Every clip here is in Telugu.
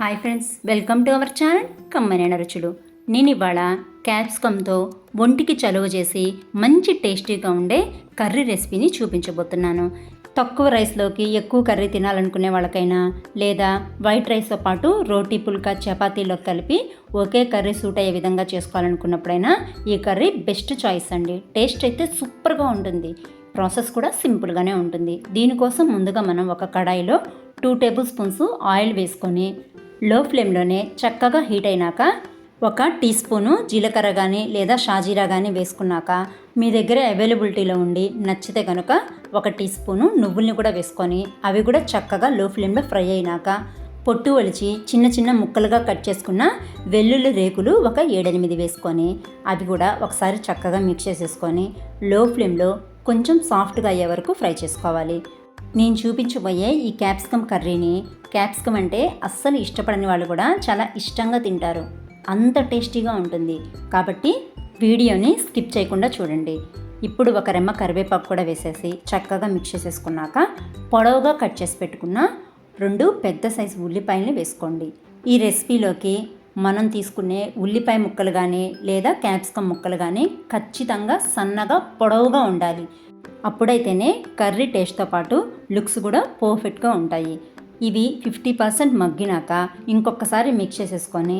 Hi friends, welcome to our channel కమ్మనైన రుచులు. నేను ఇవాళ క్యాప్సికమ్తో ఒంటికి చలువ చేసి మంచి టేస్టీగా ఉండే కర్రీ రెసిపీని చూపించబోతున్నాను. తక్కువ రైస్లోకి ఎక్కువ కర్రీ తినాలనుకునే వాళ్ళకైనా, లేదా వైట్ రైస్తో పాటు రోటీ పుల్కా చపాతీలో కలిపి ఒకే కర్రీ సూట్ అయ్యే విధంగా చేసుకోవాలనుకున్నప్పుడైనా ఈ కర్రీ బెస్ట్ చాయిస్ అండి. టేస్ట్ అయితే సూపర్గా ఉంటుంది. ప్రాసెస్ కూడా సింపుల్గానే ఉంటుంది. దీనికోసం ముందుగా మనం ఒక కడాయిలో 2 టేబుల్ స్పూన్స్ ఆయిల్ వేసుకొని లో ఫ్లేమ్లోనే చక్కగా హీట్ అయినాక 1 టీ స్పూను జీలకర్ర కానీ లేదా షాజీరా కానీ వేసుకున్నాక, మీ దగ్గర అవైలబిలిటీలో ఉండి నచ్చితే కనుక 1 టీ స్పూను నువ్వుల్ని కూడా వేసుకొని అవి కూడా చక్కగా లో ఫ్లేమ్లో ఫ్రై అయినాక పొట్టు ఒలిచి చిన్న చిన్న ముక్కలుగా కట్ చేసుకున్న వెల్లుల్లి రేకులు ఒక 7-8 వేసుకొని అవి కూడా ఒకసారి చక్కగా మిక్స్ చేసేసుకొని లో ఫ్లేమ్లో కొంచెం సాఫ్ట్గా అయ్యే వరకు ఫ్రై చేసుకోవాలి. నేను చూపించబోయే ఈ క్యాప్సికమ్ కర్రీని, క్యాప్సికమ్ అంటే అస్సలు ఇష్టపడని వాళ్ళు కూడా చాలా ఇష్టంగా తింటారు. అంత టేస్టీగా ఉంటుంది. కాబట్టి వీడియోని స్కిప్ చేయకుండా చూడండి. ఇప్పుడు 1 రెమ్మ కరివేపాకు కూడా వేసేసి చక్కగా మిక్స్ చేసేసుకున్నాక పొడవుగా కట్ చేసి పెట్టుకున్న 2 పెద్ద సైజు ఉల్లిపాయలని వేసుకోండి. ఈ రెసిపీలోకి మనం తీసుకునే ఉల్లిపాయ ముక్కలు కానీ లేదా క్యాప్సికమ్ ముక్కలు కానీ ఖచ్చితంగా సన్నగా పొడవుగా ఉండాలి. అప్పుడైతేనే కర్రీ టేస్ట్తో పాటు లుక్స్ కూడా పర్ఫెక్ట్గా ఉంటాయి. ఇవి 50% మగ్గినాక ఇంకొకసారి మిక్స్ చేసేసుకొని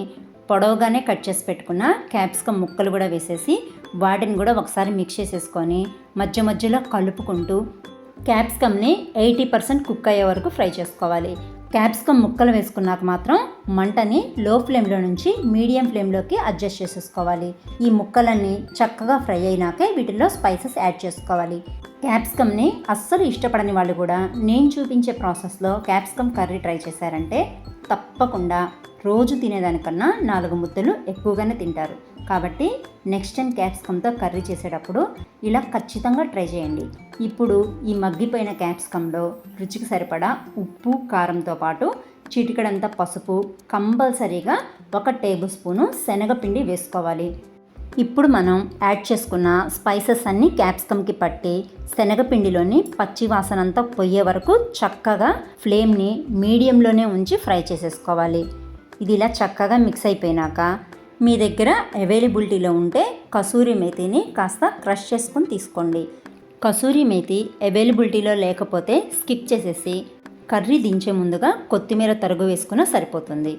పొడవుగానే కట్ చేసి పెట్టుకున్న క్యాప్సికమ్ ముక్కలు కూడా వేసేసి వాటిని కూడా ఒకసారి మిక్స్ చేసేసుకొని మధ్య మధ్యలో కలుపుకుంటూ క్యాప్సికమ్ని 80% కుక్ అయ్యే వరకు ఫ్రై చేసుకోవాలి. క్యాప్సికమ్ ముక్కలు వేసుకున్నాక మాత్రం మంటని లో ఫ్లేమ్లో నుంచి మీడియం ఫ్లేమ్లోకి అడ్జస్ట్ చేసేసుకోవాలి. ఈ ముక్కలన్నీ చక్కగా ఫ్రై అయినాకే వీటిల్లో స్పైసెస్ యాడ్ చేసుకోవాలి. క్యాప్సికమ్ని అస్సలు ఇష్టపడని వాళ్ళు కూడా నేను చూపించే ప్రాసెస్లో క్యాప్సికమ్ కర్రీ ట్రై చేశారంటే తప్పకుండా రోజు తినేదానికన్నా 4 ముద్దలు ఎక్కువగానే తింటారు. కాబట్టి నెక్స్ట్ టైం క్యాప్సికమ్తో కర్రీ చేసేటప్పుడు ఇలా ఖచ్చితంగా ట్రై చేయండి. ఇప్పుడు ఈ మగ్గిపోయిన క్యాప్సికంలో రుచికి సరిపడా ఉప్పు, కారంతో పాటు చిటికెడంత పసుపు, కంపల్సరీగా 1 టేబుల్ స్పూను శనగపిండి వేసుకోవాలి. ఇప్పుడు మనం యాడ్ చేసుకున్న స్పైసెస్ అన్నీ క్యాప్సికమ్కి పట్టి శనగపిండిలోని పచ్చి వాసనంతా పోయే వరకు చక్కగా ఫ్లేమ్ని మీడియంలోనే ఉంచి ఫ్రై చేసేసుకోవాలి. ఇది ఇలా చక్కగా మిక్స్ అయిపోయినాక మీ దగ్గర అవైలబిలిటీలో ఉంటే కసూరి మేతిని కాస్త క్రష్ చేసుకొని తీసుకోండి. కసూరి మేతి అవైలబిలిటీలో లేకపోతే స్కిప్ చేసేసి కర్రీ దించే ముందుగా కొత్తిమీర తరుగు వేసుకున్నా సరిపోతుంది.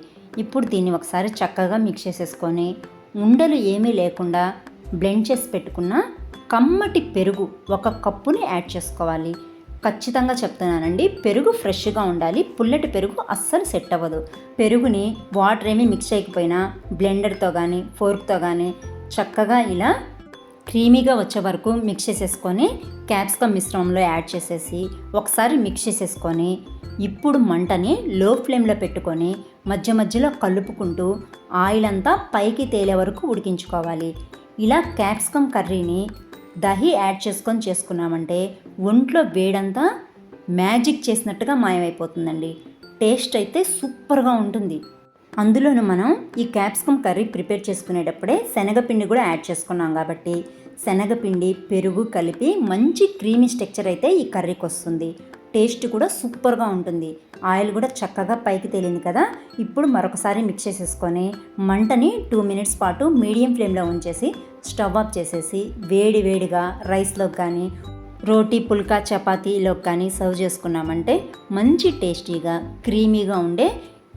ఇప్పుడు దీన్ని ఒకసారి చక్కగా మిక్స్ చేసేసుకొని ఉండలు ఏమీ లేకుండా బ్లెండ్ చేసి పెట్టుకున్న కమ్మటి పెరుగు 1 కప్పుని యాడ్ చేసుకోవాలి. ఖచ్చితంగా చెప్తున్నానండి, పెరుగు ఫ్రెష్గా ఉండాలి. పుల్లటి పెరుగు అస్సలు సెట్ అవ్వదు. పెరుగుని వాటర్ ఏమీ మిక్స్ చేయకపోయినా బ్లెండర్తో కానీ ఫోర్క్తో కానీ చక్కగా ఇలా క్రీమీగా వచ్చే వరకు మిక్స్ చేసేసుకొని క్యాప్సికమ్ మిశ్రమంలో యాడ్ చేసేసి ఒకసారి మిక్స్ చేసేసుకొని ఇప్పుడు మంటని లో ఫ్లేమ్లో పెట్టుకొని మధ్య మధ్యలో కలుపుకుంటూ ఆయిల్ అంతా పైకి తేలే వరకు ఉడికించుకోవాలి. ఇలా క్యాప్సికమ్ కర్రీని దహి యాడ్ చేసుకున్నామంటే ఒంట్లో వేడంతా మ్యాజిక్ చేసినట్టుగా మాయమైపోతుందండి. టేస్ట్ అయితే సూపర్గా ఉంటుంది. అందులోనూ మనం ఈ క్యాప్సికమ్ కర్రీ ప్రిపేర్ చేసుకునేటప్పుడే శనగపిండి కూడా యాడ్ చేసుకున్నాం కాబట్టి శనగపిండి, పెరుగు కలిపి మంచి క్రీమీ స్ట్రక్చర్ అయితే ఈ కర్రీకి వస్తుంది. టేస్ట్ కూడా సూపర్గా ఉంటుంది. ఆయిల్ కూడా చక్కగా పైకి తేలింది కదా. ఇప్పుడు మరొకసారి మిక్స్ చేసేసుకొని మంటని 2 మినిట్స్ పాటు మీడియం ఫ్లేమ్లో ఉంచేసి స్టవ్ ఆఫ్ చేసేసి వేడి వేడిగా రైస్లోకి కానీ రోటీ పుల్కా చపాతీలోకి కానీ సర్వ్ చేసుకున్నామంటే మంచి టేస్టీగా క్రీమీగా ఉండే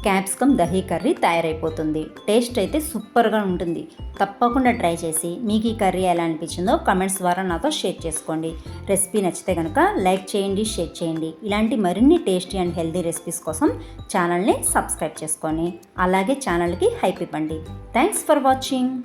క్యాప్సికమ్ దహీ కర్రీ తయారైపోతుంది. టేస్ట్ అయితే సూపర్గా ఉంటుంది. తప్పకుండా ట్రై చేసి మీకు ఈ కర్రీ ఎలా అనిపించిందో కమెంట్స్ ద్వారా నాతో షేర్ చేసుకోండి. రెసిపీ నచ్చితే కనుక లైక్ చేయండి, షేర్ చేయండి. ఇలాంటి మరిన్ని టేస్టీ అండ్ హెల్దీ రెసిపీస్ కోసం ఛానల్ని సబ్స్క్రైబ్ చేసుకొని అలాగే ఛానల్కి హైప్ ఇవ్వండి. Thanks for watching.